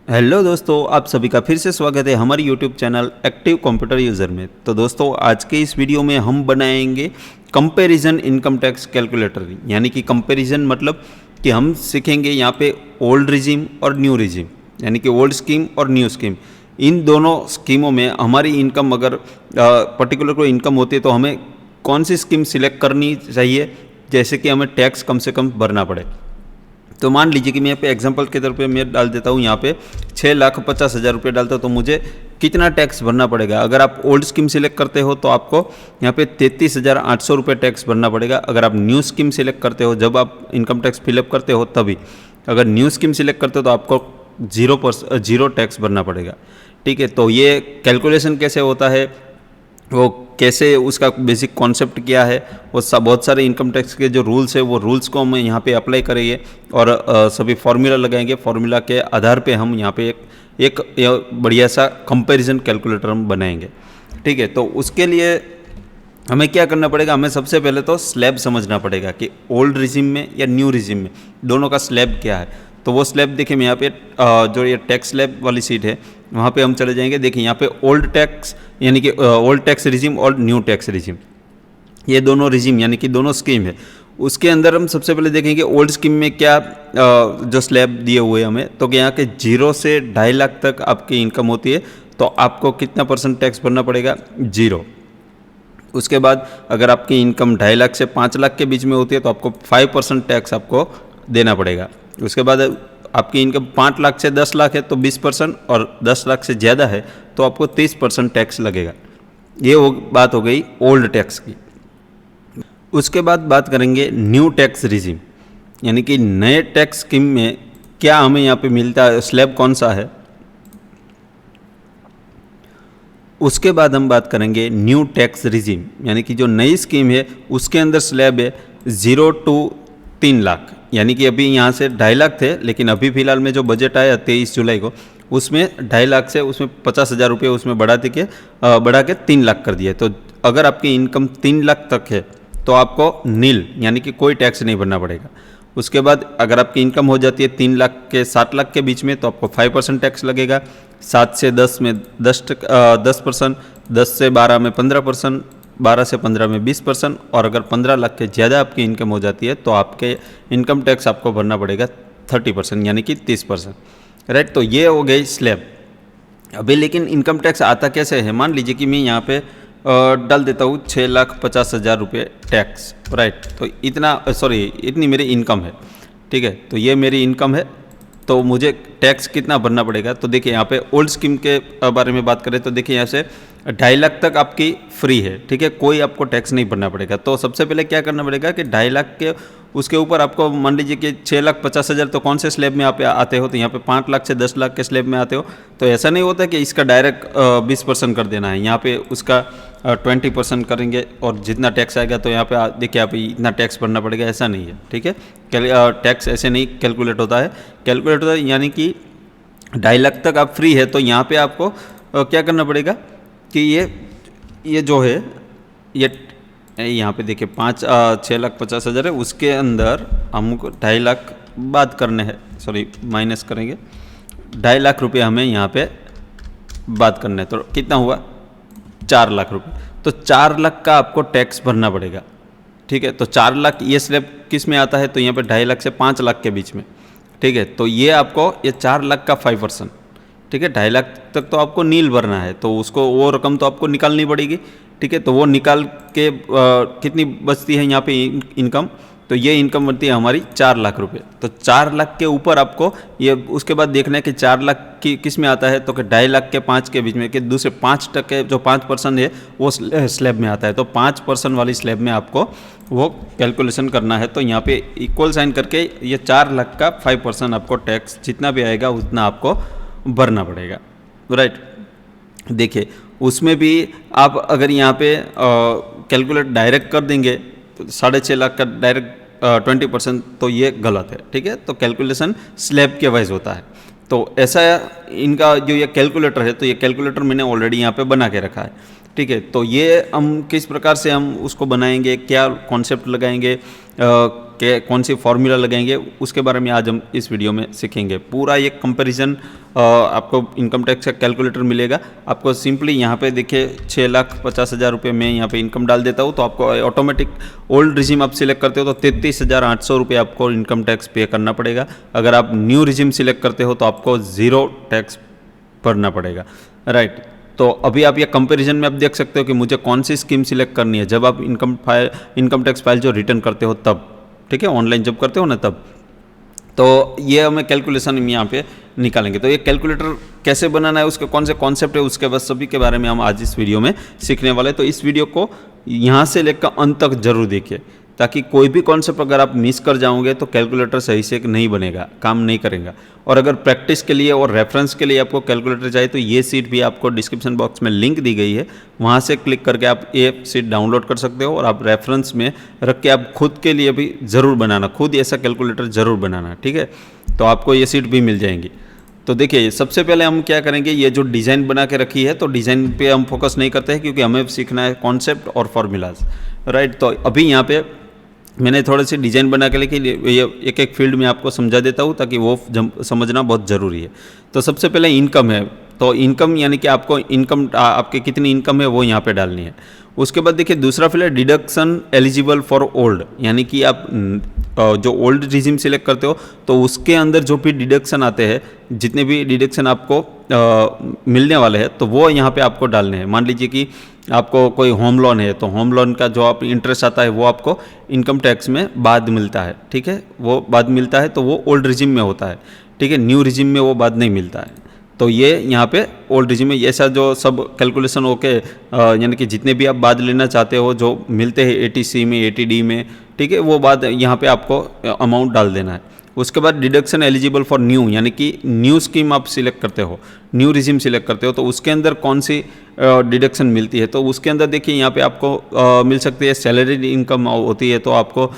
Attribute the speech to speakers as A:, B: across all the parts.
A: Hello दोस्तों, आप सभी का फिर से स्वागत है हमारे YouTube channel active computer user में। तो दोस्तों, आज के इस वीडियो में हम बनाएंगे कंपैरिजन इनकम टैक्स कैलकुलेटर। यानी कि कंपैरिजन मतलब कि हम सीखेंगे यहाँ पे ओल्ड रिजीम और न्यू रिजीम, यानी कि ओल्ड स्कीम और न्यू स्कीम। इन दोनों स्कीमों में हमारी इनकम अगर पर्टिकुलर कोई इनकम होती है तो हमें कौन सी स्कीम सिलेक्ट करनी चाहिए, जैसे कि हमें टैक्स कम से कम भरना पड़े। तो मान लीजिए कि मैं यहाँ पे एग्जांपल के तौर पे मैं डाल देता हूँ, यहाँ पे 6,50,000 रुपये डालता हूँ तो मुझे कितना टैक्स भरना पड़ेगा। अगर आप ओल्ड स्कीम सिलेक्ट करते हो तो आपको यहाँ पे 33,800 रुपये टैक्स भरना पड़ेगा। अगर आप न्यू स्कीम सिलेक्ट करते हो, जब आप इनकम टैक्स फिलअप करते हो तभी, अगर न्यू स्कीम सिलेक्ट करते हो तो आपको 0 टैक्स भरना पड़ेगा। ठीक है, तो ये कैलकुलेशन कैसे होता है, वो कैसे, उसका बेसिक कॉन्सेप्ट क्या है, वो सब बहुत सारे इनकम टैक्स के जो रूल्स है वो रूल्स को हम यहाँ पे अप्लाई करेंगे और सभी फार्मूला लगाएंगे। फार्मूला के आधार पे हम यहाँ पे एक बढ़िया सा कंपैरिजन कैलकुलेटर हम बनाएंगे। ठीक है, तो उसके लिए हमें क्या करना पड़ेगा, हमें सबसे पहले तो स्लैब समझना पड़ेगा कि ओल्ड रिजिम में या न्यू रिजिम में दोनों का स्लैब क्या है। तो वो स्लैब देखिए, मैं यहाँ पे जो ये टैक्स स्लैब वाली सीट है वहाँ पे हम चले जाएंगे। देखिए यहाँ पे ओल्ड टैक्स यानी कि ओल्ड टैक्स रिजिम और न्यू टैक्स रिजिम, ये दोनों रिजिम यानी कि दोनों स्कीम है। उसके अंदर हम सबसे पहले देखेंगे ओल्ड स्कीम में क्या जो स्लैब दिए हुए हमें, तो यहाँ के 0 से 2.5 लाख तक आपकी इनकम होती है तो आपको कितना % टैक्स भरना पड़ेगा, 0। उसके बाद अगर आपकी इनकम 2.5 लाख से 5 लाख के बीच में होती है तो आपको 5% टैक्स आपको देना पड़ेगा। उसके बाद आपकी इनकम 5 लाख से 10 लाख है तो 20%, और 10 लाख से ज़्यादा है तो आपको 30% टैक्स लगेगा। ये बात हो गई ओल्ड टैक्स की। उसके बाद बात करेंगे न्यू टैक्स रिजिम, यानी कि नए टैक्स स्कीम में क्या हमें यहाँ पे मिलता है, स्लैब कौन सा है। उसके बाद हम बात करेंगे न्यू टैक्स रिजिम, यानी कि जो नई स्कीम है उसके अंदर स्लैब है 0 to 3 लाख। यानी कि अभी यहाँ से 2.5 लाख थे, लेकिन अभी फिलहाल में जो बजट आया 23 जुलाई को, उसमें 2.5 लाख से उसमें 50,000 रुपये उसमें बढ़ा के 3 लाख कर दिया। तो अगर आपकी इनकम 3 लाख तक है तो आपको नील यानी कि कोई टैक्स नहीं भरना पड़ेगा। उसके बाद अगर आपकी इनकम हो जाती है 3 लाख के 7 लाख के बीच में तो आपको 5% टैक्स लगेगा। 7 से 10 में 10%, 10 से 12 में 15%, 12 से 15 में 20%, और अगर 15 लाख के ज़्यादा आपकी इनकम हो जाती है तो आपके इनकम टैक्स आपको भरना पड़ेगा 30% यानी कि 30%। राइट, तो ये हो गई स्लैब। अभी लेकिन इनकम टैक्स आता कैसे है, मान लीजिए कि मैं यहाँ पे डाल देता हूँ 6,50,000 रुपये टैक्स। राइट, तो इतनी मेरी इनकम है। ठीक है, तो ये मेरी इनकम है, तो मुझे टैक्स कितना भरना पड़ेगा। तो देखिए यहाँ पे ओल्ड स्कीम के बारे में बात करें तो देखिए यहाँ से 2.5 लाख तक आपकी फ्री है। ठीक है, कोई आपको टैक्स नहीं भरना पड़ेगा। तो सबसे पहले क्या करना पड़ेगा कि 2.5 लाख के उसके ऊपर आपको मान लीजिए कि 6,50,000 तो कौन से स्लैब में आप आते हो, तो यहाँ पे 5 लाख से 10 लाख के स्लैब में आते हो। तो ऐसा नहीं होता कि इसका डायरेक्ट 20% कर देना है, यहाँ पे उसका 20% करेंगे और जितना टैक्स आएगा तो यहाँ पे देखिए आप इतना टैक्स भरना पड़ेगा, ऐसा नहीं है। ठीक है, टैक्स ऐसे नहीं कैलकुलेट होता है। कैलकुलेट होता है यानी कि 2.5 लाख तक आप फ्री है तो यहाँ पे आपको क्या करना पड़ेगा कि ये जो है ये यहाँ पे देखिए 6,50,000 है, उसके अंदर हमको 2.5 लाख बात करने हैं, माइनस करेंगे 2.5 लाख रुपये हमें यहाँ पे बात करना है। तो कितना हुआ, 4 लाख रुपये। तो 4 लाख का आपको टैक्स भरना पड़ेगा। ठीक है, तो 4 लाख ये स्लैब किस में आता है, तो यहाँ पे 2.5 लाख से 5 लाख के बीच में। ठीक है, तो ये आपको ये 4 लाख का 5%। ठीक है, 2.5 लाख तक तो आपको नील भरना है, तो उसको वो रकम तो आपको निकालनी पड़ेगी। ठीक है, तो वो निकाल के कितनी बचती है यहाँ पे इनकम, तो ये इनकम बनती है हमारी 4 लाख रुपए। तो 4 लाख के ऊपर आपको ये उसके बाद देखना है कि 4 लाख की किस में आता है, तो कि 2.5 लाख के 5 के बीच में, कि दूसरे 5% जो 5% है वो स्लैब में आता है। तो 5% वाली स्लैब में आपको वो कैलकुलेशन करना है। तो यहाँ पे इक्वल साइन करके ये 4 लाख का 5% आपको टैक्स जितना भी आएगा उतना आपको भरना पड़ेगा। राइट, देखिए उसमें भी आप अगर यहाँ पे कैलकुलेट डायरेक्ट कर देंगे तो 6.5 लाख का डायरेक्ट 20%, तो ये गलत है। ठीक है, तो कैलकुलेशन स्लैब के वाइज होता है। तो ऐसा इनका जो ये कैलकुलेटर है, तो ये कैलकुलेटर मैंने ऑलरेडी यहाँ पे बना के रखा है। ठीक है। तो ये हम किस प्रकार से हम उसको बनाएंगे, क्या कॉन्सेप्ट लगाएंगे, कौन सी फार्मूला लगाएंगे, उसके बारे में आज हम इस वीडियो में सीखेंगे। पूरा ये कंपैरिजन आपको इनकम टैक्स का कैलकुलेटर मिलेगा। आपको सिंपली यहाँ पे देखिए 6,50,000 रुपये में यहाँ पे इनकम डाल देता हूँ, तो आपको ऑटोमेटिक ओल्ड रिजिम आप सिलेक्ट करते हो तो 33,800 रुपये आपको इनकम टैक्स पे करना पड़ेगा। अगर आप न्यू रिजिम सिलेक्ट करते हो तो आपको 0 टैक्स भरना पड़ेगा, राइट। तो अभी आप ये कंपैरिजन में आप देख सकते हो कि मुझे कौन सी स्कीम सिलेक्ट करनी है जब आप इनकम टैक्स फाइल जो रिटर्न करते हो तब, ठीक है, ऑनलाइन जब करते हो ना तब। तो ये हमें कैलकुलेशन हम यहाँ पे निकालेंगे। तो ये कैलकुलेटर कैसे बनाना है, उसके कौन से कॉन्सेप्ट है, उसके बाद सभी के बारे में हम आज इस वीडियो में सीखने वाले हैं। तो इस वीडियो को यहाँ से लेकर अंत तक जरूर देखिए, ताकि कोई भी कॉन्सेप्ट अगर आप मिस कर जाओगे तो कैलकुलेटर सही से नहीं बनेगा, काम नहीं करेगा। और अगर प्रैक्टिस के लिए और रेफरेंस के लिए आपको कैलकुलेटर चाहिए तो ये सीट भी आपको डिस्क्रिप्शन बॉक्स में लिंक दी गई है, वहाँ से क्लिक करके आप ये सीट डाउनलोड कर सकते हो और आप रेफरेंस में रख के आप खुद के लिए भी ज़रूर बनाना, खुद ऐसा कैलकुलेटर ज़रूर बनाना, ठीक है। तो आपको ये सीट भी मिल जाएंगी। तो देखिए सबसे पहले हम क्या करेंगे, ये जो डिज़ाइन बना के रखी है तो डिज़ाइन पे हम फोकस नहीं करते हैं क्योंकि हमें सीखना है कॉन्सेप्ट और फार्मूलाज, राइट। तो अभी यहाँ पे मैंने थोड़े से डिज़ाइन बना के लेके ये एक एक फील्ड में आपको समझा देता हूँ ताकि वो समझना बहुत ज़रूरी है। तो सबसे पहले इनकम है, तो इनकम यानी कि आपको इनकम आपके कितनी इनकम है वो यहाँ पे डालनी है। उसके बाद देखिए दूसरा फील्ड है डिडक्शन एलिजिबल फॉर ओल्ड, यानी कि आप जो ओल्ड रिजिम सिलेक्ट करते हो तो उसके अंदर जो भी डिडक्शन आते हैं, जितने भी डिडक्शन आपको मिलने वाले हैं तो वो यहाँ पे आपको डालने हैं। मान लीजिए कि आपको कोई होम लोन है तो होम लोन का जो आप इंटरेस्ट आता है वो आपको इनकम टैक्स में बाद मिलता है, ठीक है, वो बाद मिलता है तो वो ओल्ड रिजिम में होता है, ठीक है, न्यू रिजिम में वो बाद नहीं मिलता है। तो ये यहाँ पे ओल्ड रिजिम में ऐसा जो सब कैलकुलेशन होके यानी कि जितने भी आप बाद लेना चाहते हो जो मिलते हैं एटीसी में, एटीडी में, ठीक है, वो बाद यहाँ पे आपको अमाउंट डाल देना है। उसके बाद डिडक्शन एलिजिबल फॉर न्यू, यानी कि न्यू स्कीम आप सिलेक्ट करते हो, न्यू रिजिम सिलेक्ट करते हो तो उसके अंदर कौन सी डिडक्शन मिलती है। तो उसके अंदर देखिए यहाँ पे आपको मिल सकती है सैलरी इनकम होती है तो आपको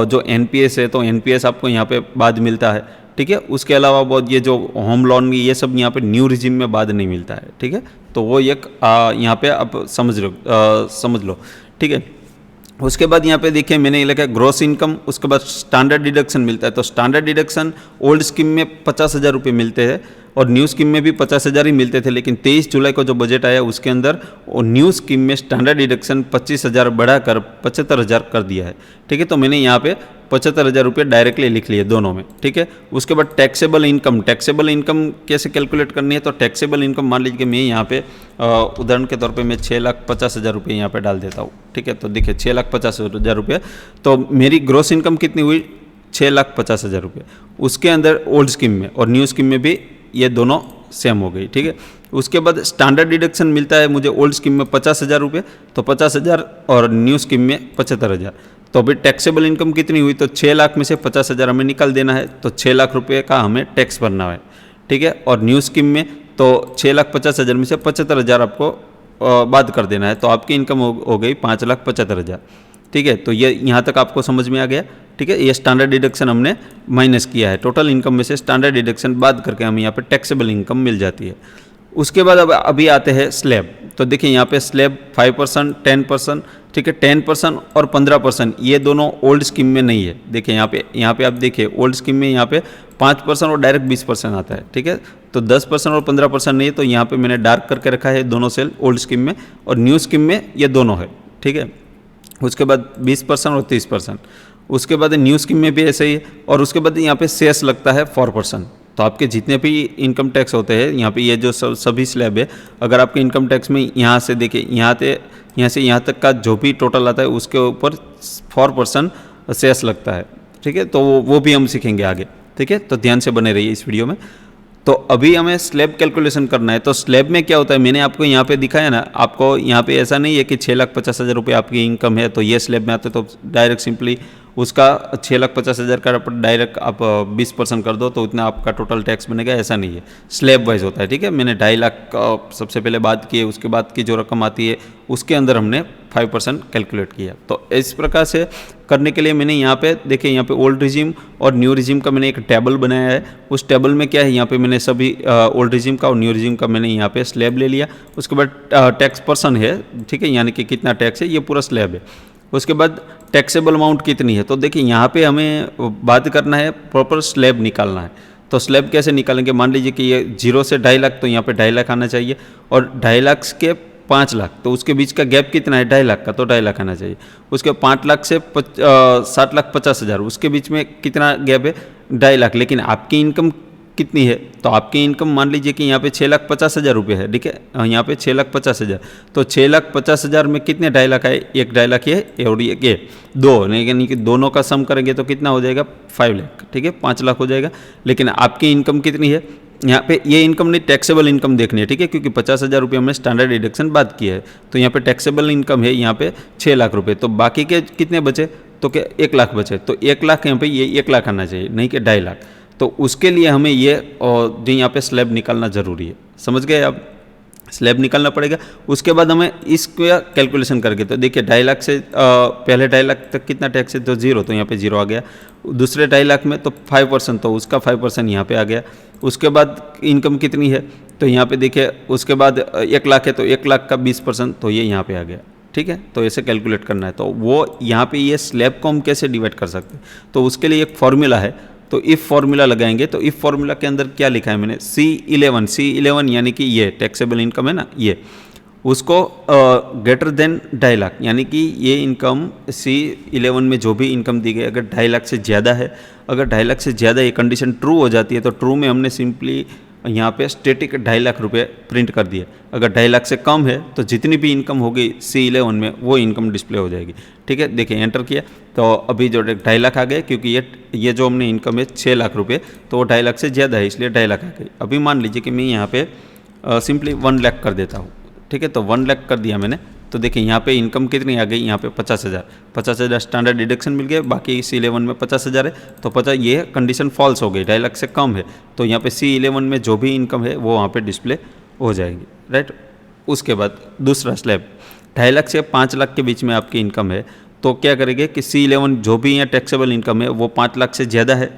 A: जो एनपीएस है तो एनपीएस आपको यहाँ पे बाद मिलता है, ठीक है। उसके अलावा बहुत ये जो होम लोन ये सब यहाँ पे न्यू रिजिम में बाद नहीं मिलता है, ठीक है। तो वो एक यहाँ पे आप समझ लो, ठीक है। उसके बाद यहाँ पे देखिए मैंने ये लिखा ग्रॉस इनकम, उसके बाद स्टैंडर्ड डिडक्शन मिलता है। तो स्टैंडर्ड डिडक्शन ओल्ड स्कीम में 50,000 रुपये मिलते हैं और न्यू स्कीम में भी 50,000 ही मिलते थे, लेकिन 23 जुलाई को जो बजट आया उसके अंदर और न्यू स्कीम में स्टैंडर्ड डिडक्शन 25,000 बढ़ाकर 75,000 कर दिया है, ठीक है। तो मैंने यहाँ पे 75,000 रुपये डायरेक्टली लिख लिए दोनों में, ठीक है। उसके बाद टैक्सेबल इनकम कैसे कैलकुलेट करनी है, तो टैक्सेबल इनकम मान लीजिए कि मैं यहाँ पे उदाहरण के तौर पे मैं 6,50,000 रुपये यहाँ पे डाल देता हूँ, ठीक है। तो देखिए 6,50,000 रुपये, तो मेरी ग्रॉस इनकम कितनी हुई 6,50,000 रुपये। उसके अंदर ओल्ड स्कीम में और न्यू स्कीम में भी ये दोनों सेम हो गई, ठीक है। उसके बाद स्टैंडर्ड डिडक्शन मिलता है मुझे ओल्ड स्कीम में 50,000 रुपये, तो 50,000 और न्यू स्कीम में 75,000। तो अभी टैक्सेबल इनकम कितनी हुई, तो 6 लाख में से 50,000 हमें निकाल देना है, तो 6 लाख रुपये का हमें टैक्स भरना है, ठीक है। और न्यू स्कीम में तो 6,50,000 में से 75,000 आपको बाद कर देना है, तो आपकी इनकम हो गई 5,75,000, ठीक है। तो ये यहाँ तक आपको समझ में आ गया, ठीक है। ये स्टैंडर्ड डिडक्शन हमने माइनस किया है, टोटल इनकम में से स्टैंडर्ड डिडक्शन बाद करके हमें यहाँ पे टैक्सेबल इनकम मिल जाती है। उसके बाद अब अभी आते हैं स्लैब। तो देखिए यहाँ पे स्लैब 5%, 10%, ठीक है, 10% और 15% ये दोनों ओल्ड स्कीम में नहीं है। देखिए यहाँ पे आप देखिए ओल्ड स्कीम में यहाँ पे 5% और डायरेक्ट 20% आता है, ठीक है। तो 10% और 15% नहीं है, तो यहाँ पे मैंने डार्क करके रखा है दोनों सेल ओल्ड स्कीम में, और न्यू स्कीम में ये दोनों है, ठीक है। उसके बाद 20% और 30%। उसके बाद न्यू स्कीम में भी ऐसे ही है। और उसके बाद यहाँ पे सेस लगता है 4%। तो आपके जितने भी इनकम टैक्स होते हैं यहाँ पे ये जो सभी स्लैब है, अगर आपके इनकम टैक्स में यहाँ से देखिए यहाँ से यहाँ तक का जो भी टोटल आता है उसके ऊपर 4% सेस लगता है, ठीक है। तो वो भी हम सीखेंगे आगे, ठीक है। तो ध्यान से बने रहिए इस वीडियो में। तो अभी हमें स्लैब कैलकुलेशन करना है। तो स्लैब में क्या होता है, मैंने आपको यहाँ पे दिखाया ना, आपको यहाँ पे ऐसा नहीं है कि 6,50,000 रुपये आपकी इनकम है तो ये स्लैब में आते तो डायरेक्ट सिंपली उसका 6,50,000 का डायरेक्ट आप 20% कर दो तो उतना आपका टोटल टैक्स बनेगा, ऐसा नहीं है, स्लैब वाइज होता है, ठीक है। मैंने 2.5 लाख सबसे पहले बात की है, उसके बाद की जो रकम आती है उसके अंदर हमने 5% कैलकुलेट किया। तो इस प्रकार से करने के लिए मैंने यहाँ पे देखिए, यहाँ पे ओल्ड रिजीम और न्यू रिजीम का मैंने एक टेबल बनाया है। उस टेबल में क्या है, यहाँ पे मैंने सभी ओल्ड रिजीम का और न्यू रिजीम का मैंने यहाँ पे स्लैब ले लिया। उसके बाद टैक्स पर्सन है, ठीक है, यानी कि कितना टैक्स है, ये पूरा स्लैब है। उसके बाद टैक्सेबल अमाउंट कितनी है, तो देखिए यहाँ पे हमें बात करना है, प्रॉपर स्लैब निकालना है। तो स्लैब कैसे निकालेंगे, मान लीजिए कि ये 0 से 2.5 लाख, तो यहाँ पे 2.5 लाख आना चाहिए, और 2.5 लाख के 5 लाख, तो उसके बीच का गैप कितना है, 2.5 लाख का, तो 2.5 लाख आना चाहिए। उसके 5 लाख से 60,50,000, उसके बीच में कितना गैप है, 2.5 लाख। लेकिन आपकी इनकम कितनी है, तो आपकी इनकम मान लीजिए कि यहाँ पे 6,50,000 रुपये है, ठीक है, यहाँ पे 6,50,000, तो 6,50,000 में कितने 2.5 लाख आए, एक 2.5 लाख ये और ये 2, यानी कि दोनों का सम करेंगे तो कितना हो जाएगा, 5 लाख, ठीक है, 5 लाख हो जाएगा। लेकिन आपकी इनकम कितनी है, यहाँ पे ये इनकम नहीं, टैक्सेबल इनकम देखनी है, ठीक है, क्योंकि 50,000 रुपये हमने स्टैंडर्ड डिडक्शन बात किया है, तो यहाँ पे टैक्सेबल इनकम है यहाँ पे 6 लाख रुपये, तो बाकी के कितने बचे, तो क्या 1 लाख बचे, तो 1 लाख यहाँ पे ये 1 लाख आना चाहिए, नहीं कि 2.5 लाख। तो उसके लिए हमें ये जो यहाँ पे स्लैब निकालना ज़रूरी है, समझ गए आप, स्लैब निकालना पड़ेगा। उसके बाद हमें इसका कैलकुलेशन करके, तो देखिए 2.5 लाख से पहले 2.5 लाख तक कितना टैक्स है, तो 0, तो यहाँ पे 0 आ गया। दूसरे 2.5 लाख में तो 5%, तो उसका 5% यहाँ पे आ गया। उसके बाद इनकम कितनी है, तो यहाँ पे देखिए, उसके बाद 1 लाख है, तो 1 लाख का 20%, तो ये यहाँ पे आ गया, ठीक है। तो ऐसे कैलकुलेट करना है। तो वो यहाँ पे ये स्लैब को हम कैसे डिवाइड कर सकते हैं, तो उसके लिए एक फॉर्मूला है, तो इफ़ फार्मूला लगाएंगे। तो इफ़ फार्मूला के अंदर क्या लिखा है मैंने, C11 यानी कि ये टैक्सेबल इनकम है ना, ये उसको ग्रेटर देन 2.5 लाख, यानी कि ये इनकम C11 में जो भी इनकम दी गई, अगर 2.5 लाख से ज़्यादा है, अगर 2.5 लाख से ज़्यादा ये कंडीशन ट्रू हो जाती है, तो ट्रू में हमने सिंपली यहाँ पे स्टेटिक 2.5 लाख रुपये प्रिंट कर दिए। अगर 2.5 लाख से कम है तो जितनी भी इनकम होगी C11 में वो इनकम डिस्प्ले हो जाएगी, ठीक है। देखिए एंटर किया तो अभी जो 2.5 लाख आ गए, क्योंकि ये जो हमने इनकम है 6 लाख रुपये, तो वो 2.5 लाख से ज़्यादा है, इसलिए 2.5 लाख आ गई। अभी मान लीजिए कि मैं यहाँ पे सिंपली 1 लाख कर देता हूँ, ठीक है। तो 1 लाख कर दिया मैंने, तो देखिए यहाँ पे इनकम कितनी आ गई, यहाँ पे 50,000 स्टैंडर्ड डिडक्शन मिल गए, बाकी C11 में 50,000 है, तो 50 ये कंडीशन फॉल्स हो गई, 2.5 लाख से कम है, तो यहाँ पे C11 में जो भी इनकम है वो वहाँ पे डिस्प्ले हो जाएगी, राइट। उसके बाद दूसरा स्लैब, 2.5 लाख से 5 लाख के बीच में आपकी इनकम है, तो क्या करेंगे कि C11 जो भी यहाँ टैक्सेबल इनकम है वो 5 लाख से ज़्यादा है।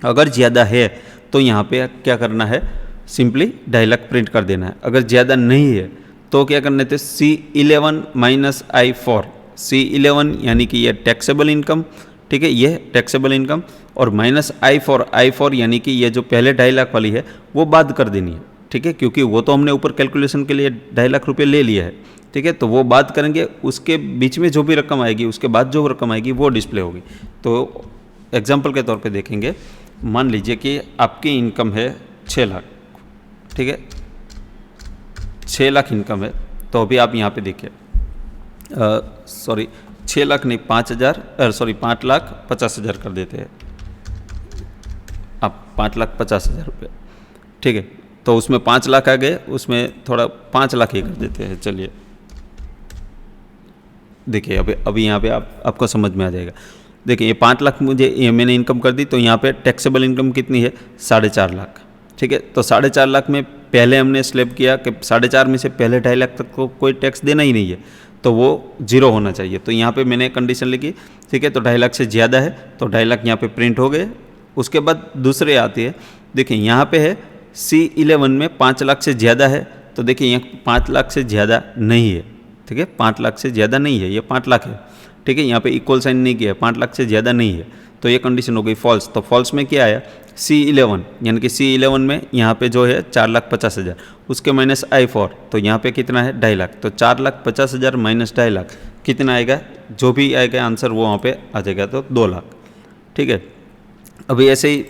A: अगर ज़्यादा है तो यहाँ पे क्या करना है, सिंपली 2.5 लाख प्रिंट कर देना है। अगर ज़्यादा नहीं है तो क्या करने थे, C11 माइनस I4, C11 यानी कि ये टैक्सेबल इनकम, ठीक है, ये टैक्सेबल इनकम, और माइनस I4 यानी कि ये जो पहले 2.5 लाख वाली है वो बाद कर देनी है, ठीक है, क्योंकि वो तो हमने ऊपर कैलकुलेशन के लिए 2.5 लाख रुपये ले लिया है, ठीक है। तो वो बात करेंगे, उसके बीच में जो भी रकम आएगी, उसके बाद जो रकम आएगी वो डिस्प्ले होगी। तो एग्जाम्पल के तौर पे देखेंगे, मान लीजिए कि आपकी इनकम है 6 लाख, ठीक है, 6 लाख इनकम है। तो अभी आप यहाँ पे देखिए, 6 लाख नहीं, 5,50,000 कर देते हैं आप, 5,50,000 रुपये, ठीक है। तो उसमें 5 लाख आ गए, उसमें थोड़ा 5 लाख ही कर देते हैं, चलिए। देखिए अभी यहाँ पे आपको समझ में आ जाएगा। देखिए ये 5 लाख मुझे ये मैंने इनकम कर दी, तो यहाँ पे टैक्सेबल इनकम कितनी है, 4.5 लाख, ठीक है। तो 4.5 लाख में पहले हमने स्लैब किया कि 4.5 में से पहले 2.5 लाख तक को कोई टैक्स देना ही नहीं है, तो वो 0 होना चाहिए। तो यहाँ पे मैंने कंडीशन लिखी, ठीक है। तो 2.5 लाख से ज़्यादा है, तो 2.5 लाख यहाँ पे प्रिंट हो गए। उसके बाद दूसरे आती है, देखिए यहाँ पे है C11 में 5 लाख से ज़्यादा है, तो देखिए यहाँ 5 लाख से ज़्यादा नहीं है, ठीक है, 5 लाख से ज़्यादा नहीं है, ये 5 लाख है, ठीक है। यहाँ पे इक्वल साइन नहीं किया है, 5 लाख से ज़्यादा नहीं है, तो ये कंडीशन हो गई फॉल्स। तो फॉल्स में क्या आया, C11 यानी कि C11 में यहाँ पे जो है 4,50,000, उसके माइनस I4, तो यहाँ पे कितना है 2.5 लाख, तो 4,50,000 माइनस 2.5 लाख कितना आएगा, जो भी आएगा आंसर वो वहाँ पे आ जाएगा, तो 2 लाख, ठीक है। अभी ऐसे ही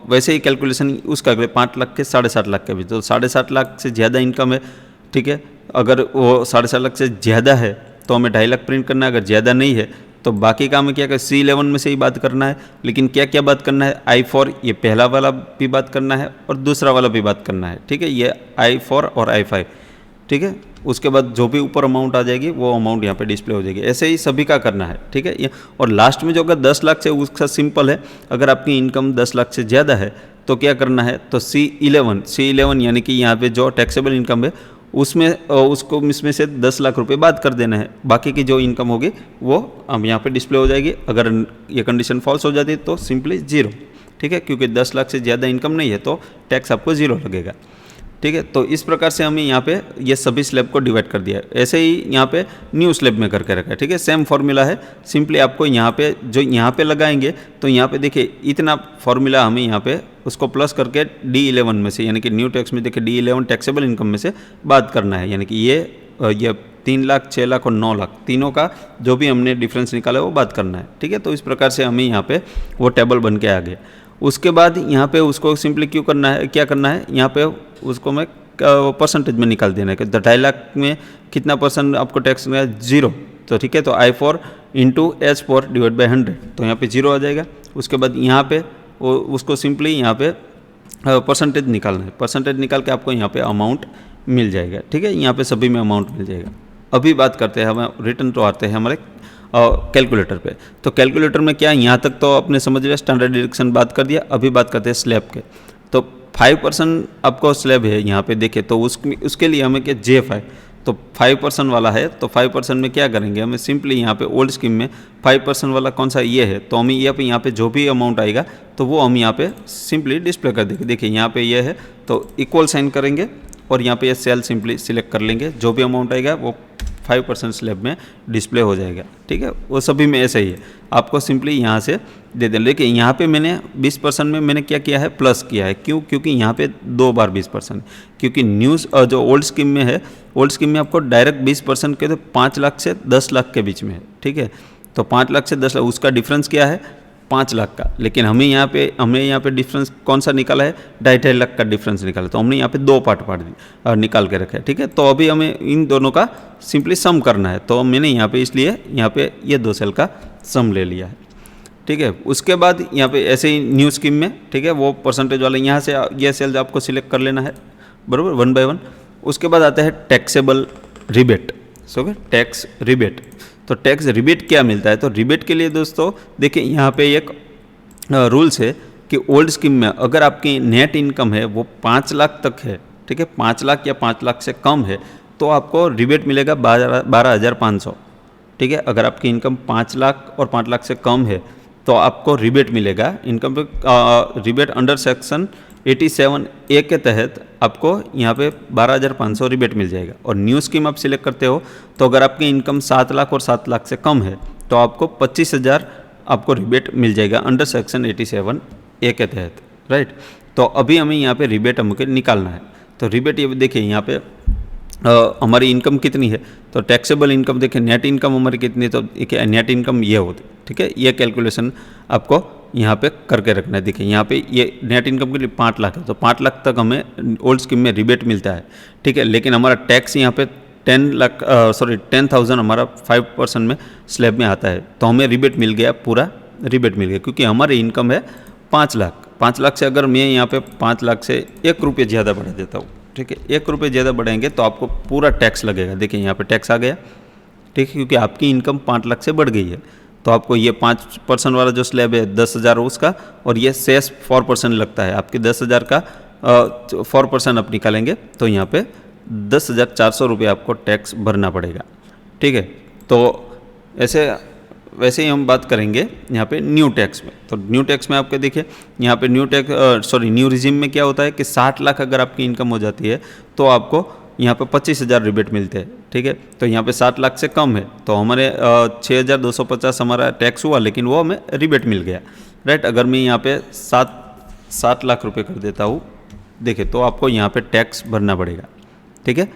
A: वैसे ही कैलकुलेशन उसका अगले 5 लाख के 7.5 लाख के भी, तो 7.5 लाख से ज़्यादा इनकम है, ठीक है। अगर वो 7.5 लाख से ज़्यादा है तो हमें 2.5 लाख प्रिंट करना है, अगर ज़्यादा नहीं है तो बाकी काम में क्या कर, C11 में से ही बात करना है। लेकिन क्या क्या बात करना है, I4 ये पहला वाला भी बात करना है और दूसरा वाला भी बात करना है, ठीक है, ये I4 और I5, ठीक है। उसके बाद जो भी ऊपर अमाउंट आ जाएगी वो अमाउंट यहाँ पे डिस्प्ले हो जाएगी। ऐसे ही सभी का करना है, ठीक है। ये और लास्ट में जो अगर 10 लाख से, उसका सिंपल है, अगर आपकी इनकम 10 लाख से ज़्यादा है तो क्या करना है, तो C11 यानी कि यहाँ पे जो टैक्सेबल इनकम है उसमें उसको इसमें से 10 लाख रुपए बात कर देना है, बाकी की जो इनकम होगी वो अब यहाँ पे डिस्प्ले हो जाएगी। अगर ये कंडीशन फॉल्स हो जाती है तो सिंपली जीरो, ठीक है, क्योंकि 10 लाख से ज़्यादा इनकम नहीं है तो टैक्स आपको जीरो लगेगा, ठीक है। तो इस प्रकार से हमें यहाँ पे ये सभी स्लैब को डिवाइड कर दिया है। ऐसे ही यहाँ पे न्यू स्लैब में करके रखा है, ठीक है, सेम फॉर्मूला है। सिंपली आपको यहाँ पे जो यहाँ पे लगाएंगे तो यहाँ पे देखिए इतना फॉर्मूला हमें यहाँ पे उसको प्लस करके D11 में से, यानी कि न्यू टैक्स में देखिए D11 टैक्सेबल इनकम में से बात करना है, यानी कि ये 3 लाख, 6 लाख और 9 लाख तीनों का जो भी हमने डिफरेंस निकाला है वो बात करना है, ठीक है। तो इस प्रकार से हमें यहाँ पे वो टेबल बन के आ गया। उसके बाद यहाँ पे उसको सिंपली क्या करना है, यहाँ पे उसको मैं परसेंटेज में निकाल देना है कि 2.5 लाख में कितना परसेंट आपको टैक्स में, 0, तो ठीक है। तो I4 into H4 divide by 100, तो यहाँ पे 0 आ जाएगा। उसके बाद यहाँ पे उसको सिंपली यहाँ पे परसेंटेज निकालना है, परसेंटेज निकाल के आपको यहाँ पे अमाउंट मिल जाएगा, ठीक है। यहाँ पे सभी में अमाउंट मिल जाएगा। अभी बात करते हैं, हम रिटर्न तो आते हैं हमारे कैलकुलेटर पे। तो कैलकुलेटर में क्या है, यहाँ तक तो आपने समझ लिया, स्टैंडर्ड डिडक्शन बात कर दिया। अभी बात करते हैं स्लैब के। तो 5% आपको स्लैब है यहाँ पे देखे, तो उसके लिए हमें क्या J5, तो 5% वाला है। तो 5% में क्या करेंगे, हमें सिंपली यहाँ पे ओल्ड स्कीम में 5% वाला कौन सा ये है, तो हमें यहाँ पे जो भी अमाउंट आएगा तो वो हम यहाँ पे सिंपली डिस्प्ले कर देंगे। देखिए यहाँ पे ये है तो इक्वल साइन करेंगे और यहाँ पे ये सेल सिंपली सिलेक्ट कर लेंगे, जो भी अमाउंट आएगा वो 5% स्लैब में डिस्प्ले हो जाएगा, ठीक है। वो सभी में ऐसा ही है, आपको सिंपली यहाँ से दे दें। लेकिन यहाँ पे मैंने 20% में मैंने क्या किया है, प्लस किया है। क्यों? क्योंकि यहाँ पे 2 बार 20%, क्योंकि न्यूज़ जो ओल्ड स्कीम में है, ओल्ड स्कीम में आपको डायरेक्ट 20% के तो 5 लाख से 10 लाख के बीच में है, ठीक है। तो 5 लाख से 10 लाख उसका डिफरेंस क्या है, 5 लाख का। लेकिन हमने यहाँ पे डिफरेंस कौन सा निकाला है, 2.5 लाख का डिफरेंस निकाला। तो हमने यहाँ पे 2 पार्ट निकाल के रखा है, ठीक है। तो अभी हमें इन दोनों का सिंपली सम करना है, तो मैंने यहाँ पे इसलिए यहाँ पे ये 2 सेल का सम ले लिया है, ठीक है। उसके बाद यहाँ पे ऐसे ही न्यू स्कीम में, ठीक है, वो परसेंटेज वाले यहाँ से ये सेल्स आपको सिलेक्ट कर लेना है, बराबर, 1 बाय 1। उसके बाद आता है टैक्सेबल रिबेट, टैक्स रिबेट। तो टैक्स रिबेट क्या मिलता है, तो रिबेट के लिए दोस्तों देखिए यहाँ पे एक रूल्स है कि ओल्ड स्कीम में अगर आपकी नेट इनकम है वो 5 लाख तक है, ठीक है, 5 लाख या 5 लाख से कम है तो आपको रिबेट मिलेगा 12,500, ठीक है। अगर आपकी इनकम 5 लाख और 5 लाख से कम है तो आपको रिबेट मिलेगा इनकम पे। रिबेट अंडर सेक्शन 87A के तहत आपको यहाँ पे 12,500 रिबेट मिल जाएगा। और न्यू स्कीम आप सिलेक्ट करते हो तो अगर आपकी इनकम 7 लाख और 7 लाख से कम है तो आपको 25,000 आपको रिबेट मिल जाएगा अंडर सेक्शन 87A के तहत, राइट। तो अभी हमें यहाँ पे रिबेट हमको निकालना है। तो रिबेट ये देखिए यहाँ पे हमारी इनकम कितनी है, तो टैक्सेबल इनकम देखिए, नेट इनकम हमारी कितनी है, तो देखिए नेट इनकम ये होती है, ठीक है। ये कैलकुलेशन आपको यहाँ पे करके रखना है। देखिए यहाँ पे ये नेट इनकम के लिए 5 लाख है, तो 5 लाख तक हमें ओल्ड स्कीम में रिबेट मिलता है, ठीक है। लेकिन हमारा टैक्स यहाँ पे 10,000 हमारा 5% में स्लैब में आता है, तो हमें रिबेट मिल गया, पूरा रिबेट मिल गया, क्योंकि हमारी इनकम है 5 लाख। 5 लाख से अगर मैं यहाँ पे 5 लाख से 1 रुपये ज़्यादा बढ़ा देता हूँ, ठीक है, 1 रुपये ज़्यादा बढ़ाएंगे तो आपको पूरा टैक्स लगेगा। देखिए यहाँ पे टैक्स आ गया, ठीक है, क्योंकि आपकी इनकम 5 लाख से बढ़ गई है। तो आपको ये 5% वाला जो स्लैब है 10,000 उसका, और ये सेस 4% लगता है। आपके 10,000 का 4% आप निकालेंगे तो यहाँ पे 10,400 रुपये आपको टैक्स भरना पड़ेगा, ठीक है। तो वैसे ही हम बात करेंगे यहाँ पे न्यू टैक्स में। तो न्यू टैक्स में आपके देखिए यहाँ पे न्यू रिजिम में क्या होता है कि 60 लाख अगर आपकी इनकम हो जाती है तो आपको यहाँ पे 25,000 रिबेट मिलते हैं, ठीक है। तो यहाँ पे 60 लाख से कम है तो हमारे 6,250 हमारा टैक्स हुआ, लेकिन वो हमें रिबेट मिल गया, राइट। अगर मैं यहाँ पे 7 लाख रुपए कर देता हूँ, देखिए, तो आपको यहाँ पे टैक्स भरना पड़ेगा, ठीक है।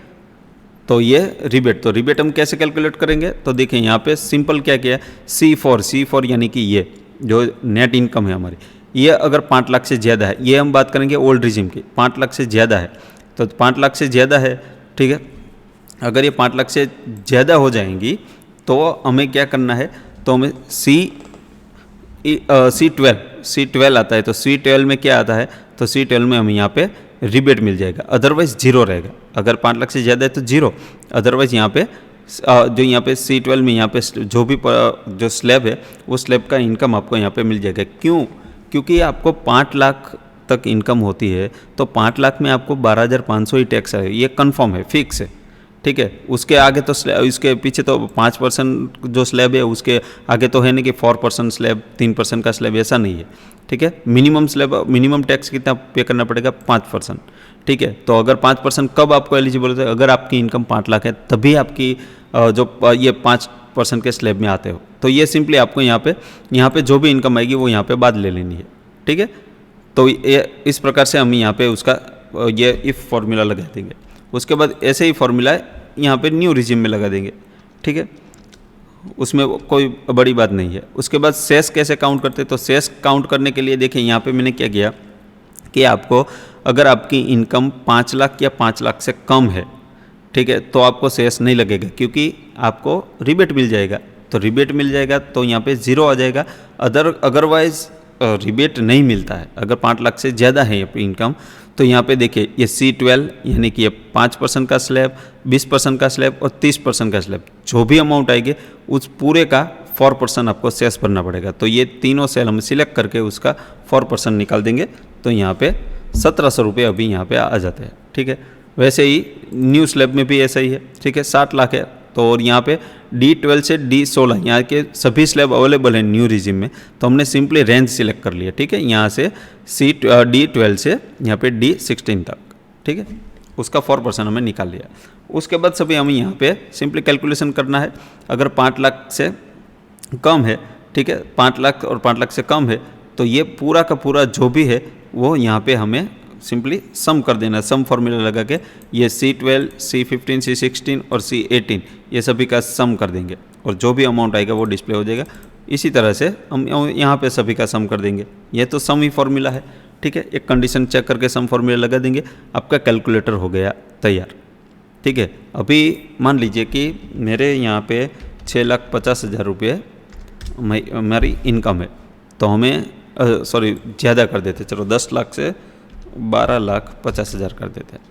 A: तो ये रिबेट, तो रिबेट हम कैसे कैलकुलेट करेंगे, तो देखिए यहाँ पे सिंपल क्या किया है, C4 यानी कि ये जो नेट इनकम है हमारी, ये अगर 5 लाख से ज़्यादा है, ये हम बात करेंगे ओल्ड रिजिम की, 5 लाख से ज़्यादा है, तो 5 लाख से ज़्यादा है, ठीक है। अगर ये 5 लाख से ज़्यादा हो जाएंगी तो हमें क्या करना है, तो हमें C12 आता है। तो C12 में क्या आता है, तो C12 में हमें यहाँ पे रिबेट मिल जाएगा, अदरवाइज 0 रहेगा। अगर 5 लाख से ज़्यादा है तो 0, अदरवाइज यहाँ पे जो यहाँ पे C12 में यहाँ पे जो भी जो स्लैब है वो स्लैब का इनकम आपको यहाँ पे मिल जाएगा। क्यों? क्योंकि आपको 5 लाख तक इनकम होती है तो 5 लाख में आपको 12,500 ही टैक्स है, ये कंफर्म है, फिक्स है, ठीक है। उसके आगे तो इसके पीछे तो 5% जो स्लैब है उसके आगे तो है नहीं कि 4% स्लैब, 3% का स्लैब, ऐसा नहीं है, ठीक है। मिनिमम स्लैब, मिनिमम टैक्स कितना पे करना पड़ेगा, 5%, ठीक है। तो अगर 5% कब आपको एलिजिबल होता है, अगर आपकी इनकम 5 लाख है तभी आपकी जो ये 5% के स्लैब में आते हो। तो ये सिंपली आपको यहाँ पे जो भी इनकम आएगी वो यहाँ पे बाद ले लेनी है, ठीक है। तो ये इस प्रकार से हम यहाँ पे उसका ये इफ फॉर्मूला लगा देंगे। उसके बाद ऐसे ही फॉर्मूला यहाँ पे न्यू रिजिम में लगा देंगे, ठीक है, उसमें कोई बड़ी बात नहीं है। उसके बाद सेस कैसे काउंट करते हैं, तो सेस काउंट करने के लिए देखिए यहाँ पे मैंने क्या किया कि आपको अगर आपकी इनकम 5 लाख या 5 लाख से कम है, ठीक है, तो आपको सेस नहीं लगेगा क्योंकि आपको रिबेट मिल जाएगा। तो रिबेट मिल जाएगा तो यहाँ पे 0 आ जाएगा। अदरवाइज रिबेट नहीं मिलता है। अगर 5 लाख से ज़्यादा है इनकम तो यहाँ पे देखिए ये C12 यानी कि ये 5% का स्लैब, 20% का स्लैब और 30% का स्लैब, जो भी अमाउंट आएगी उस पूरे का 4% आपको सेस भरना पड़ेगा। तो ये तीनों सेल हम सिलेक्ट करके उसका 4% निकाल देंगे तो यहाँ पे 1700 रुपये अभी यहाँ पे आ जाते हैं, ठीक है। वैसे ही न्यू स्लैब में भी ऐसा ही है, ठीक है, 60 लाख है तो और यहाँ पे D12 से D16 यहाँ के सभी स्लैब अवेलेबल हैं न्यू रिजिम में। तो हमने सिंपली रेंज सिलेक्ट कर लिया, ठीक है, यहाँ से D12 से यहाँ पे D16 तक, ठीक है, उसका 4% हमें निकाल लिया। उसके बाद सभी हमें यहाँ पे सिंपली कैलकुलेशन करना है। अगर 5 लाख से कम है, ठीक है, 5 लाख और 5 लाख से कम है तो ये पूरा का पूरा जो भी है वो यहाँ पे हमें सिंपली सम कर देना, सम फॉर्मूला लगा के ये C12, C15, C16 और C18 ये सभी का सम कर देंगे और जो भी अमाउंट आएगा वो डिस्प्ले हो जाएगा। इसी तरह से हम यहाँ पे सभी का सम कर देंगे। ये तो सम ही फॉर्मूला है, ठीक है। एक कंडीशन चेक करके सम फॉर्मूला लगा देंगे, आपका कैलकुलेटर हो गया तैयार, ठीक है। अभी मान लीजिए कि मेरे यहाँ पे 6,50,000 रुपये हमारी इनकम है तो हमें ज़्यादा कर देते, चलो 10 लाख से 12,50,000 कर देते हैं,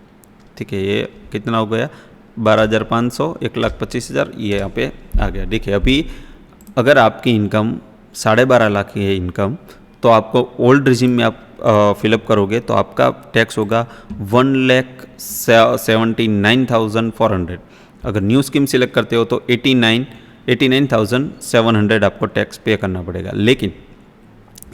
A: ठीक है। ये कितना हो गया, 12,500, 1,25,000 ये यहाँ पे आ गया। देखिए अभी अगर आपकी इनकम 12.5 लाख की है इनकम तो आपको ओल्ड रिजिम में आप फिलअप करोगे तो आपका टैक्स होगा 1,79,400। अगर न्यू स्कीम सिलेक्ट करते हो तो 89,700 आपको टैक्स पे करना पड़ेगा। लेकिन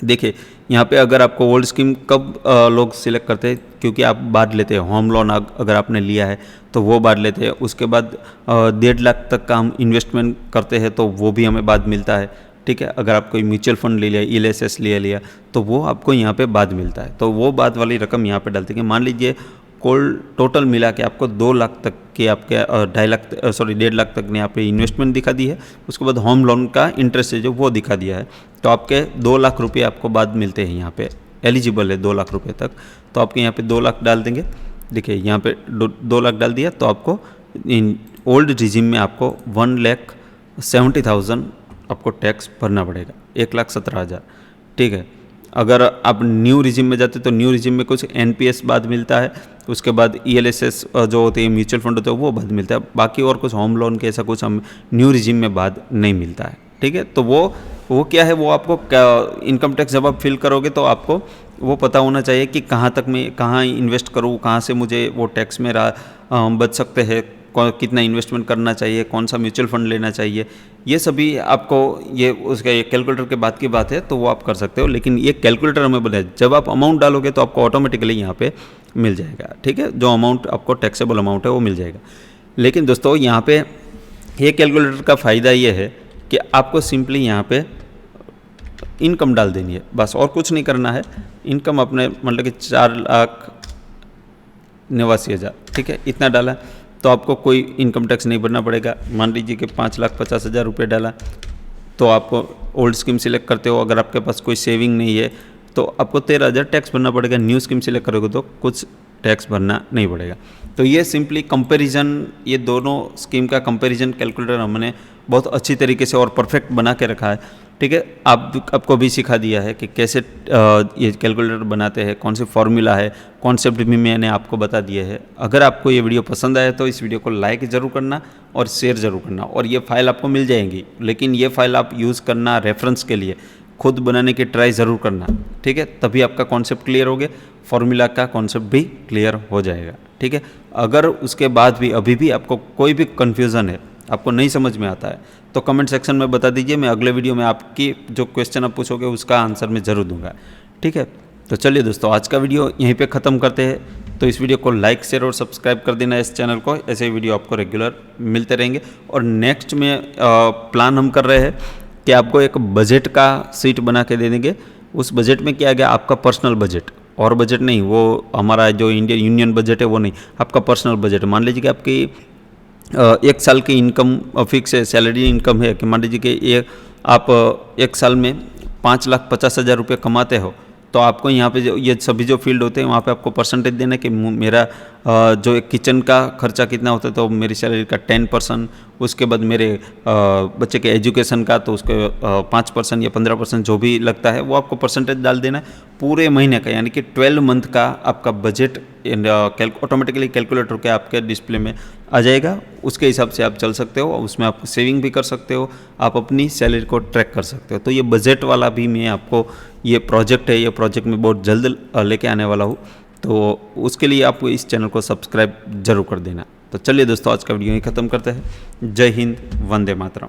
A: देखिए यहाँ पे अगर आपको ओल्ड स्कीम कब लोग सिलेक्ट करते हैं, क्योंकि आप बाद लेते हैं, होम लोन अगर आपने लिया है तो वो बाद लेते हैं। उसके बाद 1.5 लाख तक का हम इन्वेस्टमेंट करते हैं तो वो भी हमें बाद मिलता है, ठीक है। अगर आप कोई म्यूचुअल फंड ले लिया, ELSS लिया तो वो आपको यहाँ पे बाद मिलता है। तो वो बाद वाली रकम यहाँ पे डालते हैं। मान लीजिए कोल टोटल मिला के आपको 2 लाख तक के आपके 1.5 लाख तक ने यहाँ पे इन्वेस्टमेंट दिखा दी है। उसके बाद होम लोन का इंटरेस्ट है जो वो दिखा दिया है तो आपके 2 लाख रुपये आपको बाद मिलते हैं। यहाँ पे एलिजिबल है 2 लाख रुपये तक, तो आपके यहाँ पे 2 लाख डाल देंगे। देखिए यहाँ पे 2 लाख डाल दिया तो आपको इन ओल्ड रिजिम में आपको 1,70,000 आपको टैक्स भरना पड़ेगा, 1,17,000, ठीक है। अगर आप न्यू रिजिम में जाते तो न्यू रिजिम में कुछ NPS बाद मिलता है, उसके बाद ELSS जो होते हैं म्यूचुअल फंड होते हैं वो बाद मिलता है, बाकी और कुछ होम लोन के ऐसा कुछ हम न्यू रिजिम में बाद नहीं मिलता है, ठीक है। तो वो क्या है, वो आपको इनकम टैक्स जब आप फिल करोगे तो आपको वो पता होना चाहिए कि कहाँ तक मैं कहाँ इन्वेस्ट करूँ, कहाँ से मुझे वो टैक्स मेरा बच सकते हैं, कितना इन्वेस्टमेंट करना चाहिए, कौन सा म्यूचुअल फंड लेना चाहिए, ये सभी आपको ये उसका ये कैलकुलेटर के बाद की बात है तो वो आप कर सकते हो। लेकिन ये कैलकुलेटर हमें बोले जब आप अमाउंट डालोगे तो आपको ऑटोमेटिकली यहाँ पे मिल जाएगा, ठीक है, जो अमाउंट आपको टैक्सेबल अमाउंट है वो मिल जाएगा। लेकिन दोस्तों यहाँ पे ये कैलकुलेटर का फ़ायदा ये है कि आपको सिंपली यहाँ पे इनकम डाल देनी है, बस और कुछ नहीं करना है। इनकम अपने मतलब कि 4,89,000, ठीक है, इतना डाला तो आपको कोई इनकम टैक्स नहीं भरना पड़ेगा। मान लीजिए कि 5,50,000 रुपये डाला तो आपको ओल्ड स्कीम सिलेक्ट करते हो, अगर आपके पास कोई सेविंग नहीं है तो आपको 13,000 टैक्स भरना पड़ेगा। न्यू स्कीम सिलेक्ट करोगे तो कुछ टैक्स भरना नहीं पड़ेगा। तो ये सिंपली कंपैरिजन, ये दोनों स्कीम का कंपैरिजन कैलकुलेटर हमने बहुत अच्छी तरीके से और परफेक्ट बना के रखा है, ठीक है। आपको भी सिखा दिया है कि कैसे ये कैलकुलेटर बनाते हैं, कौन से फॉर्मूला है, कॉन्सेप्ट भी मैंने आपको बता दिए हैं। अगर आपको ये वीडियो पसंद आए तो इस वीडियो को लाइक ज़रूर करना और शेयर ज़रूर करना। और ये फाइल आपको मिल जाएंगी, लेकिन ये फाइल आप यूज़ करना रेफरेंस के लिए, खुद बनाने की ट्राई ज़रूर करना, ठीक है। तभी आपका कॉन्सेप्ट क्लियर हो गया, फॉर्मूला का कॉन्सेप्ट भी क्लियर हो जाएगा, ठीक है। अगर उसके बाद भी अभी भी आपको कोई भी कन्फ्यूज़न है, आपको नहीं समझ में आता है, तो कमेंट सेक्शन में बता दीजिए। मैं अगले वीडियो में आपकी जो क्वेश्चन आप पूछोगे उसका आंसर मैं ज़रूर दूंगा, ठीक है। तो चलिए दोस्तों, आज का वीडियो यहीं पे ख़त्म करते हैं। तो इस वीडियो को लाइक, शेयर और सब्सक्राइब कर देना इस चैनल को। ऐसे ही वीडियो आपको रेगुलर मिलते रहेंगे। और नेक्स्ट में प्लान हम कर रहे हैं कि आपको एक बजट का सीट बना के दे देंगे। उस बजट में क्या गया, आपका पर्सनल बजट, और बजट नहीं, वो हमारा जो इंडियन यूनियन बजट है वो नहीं, आपका पर्सनल बजट। मान लीजिए कि आपकी एक साल की इनकम फिक्स है, सैलरी इनकम है कि मान लीजिए कि आप एक साल में 5,50,000 रुपये कमाते हो, तो आपको यहाँ पे जो ये सभी जो फील्ड होते हैं वहाँ पे आपको परसेंटेज देना है कि मेरा जो एक किचन का खर्चा कितना होता है, तो मेरी सैलरी का 10%, उसके बाद मेरे बच्चे के एजुकेशन का तो उसके 5% या 15% जो भी लगता है वो आपको परसेंटेज डाल देना है पूरे महीने का। यानी कि 12 मंथ का आपका बजट ऑटोमेटिकली कैलकुलेट होकर आपके डिस्प्ले में आ जाएगा। उसके हिसाब से आप चल सकते हो, उसमें आप सेविंग भी कर सकते हो, आप अपनी सैलरी को ट्रैक कर सकते हो। तो ये बजट वाला भी मैं आपको ये प्रोजेक्ट है, ये प्रोजेक्ट मैं बहुत जल्द लेके आने वाला हूँ। तो उसके लिए आप इस चैनल को सब्सक्राइब जरूर कर देना। तो चलिए दोस्तों, आज का वीडियो यहीं ख़त्म करते हैं। जय हिंद, वंदे मातरम।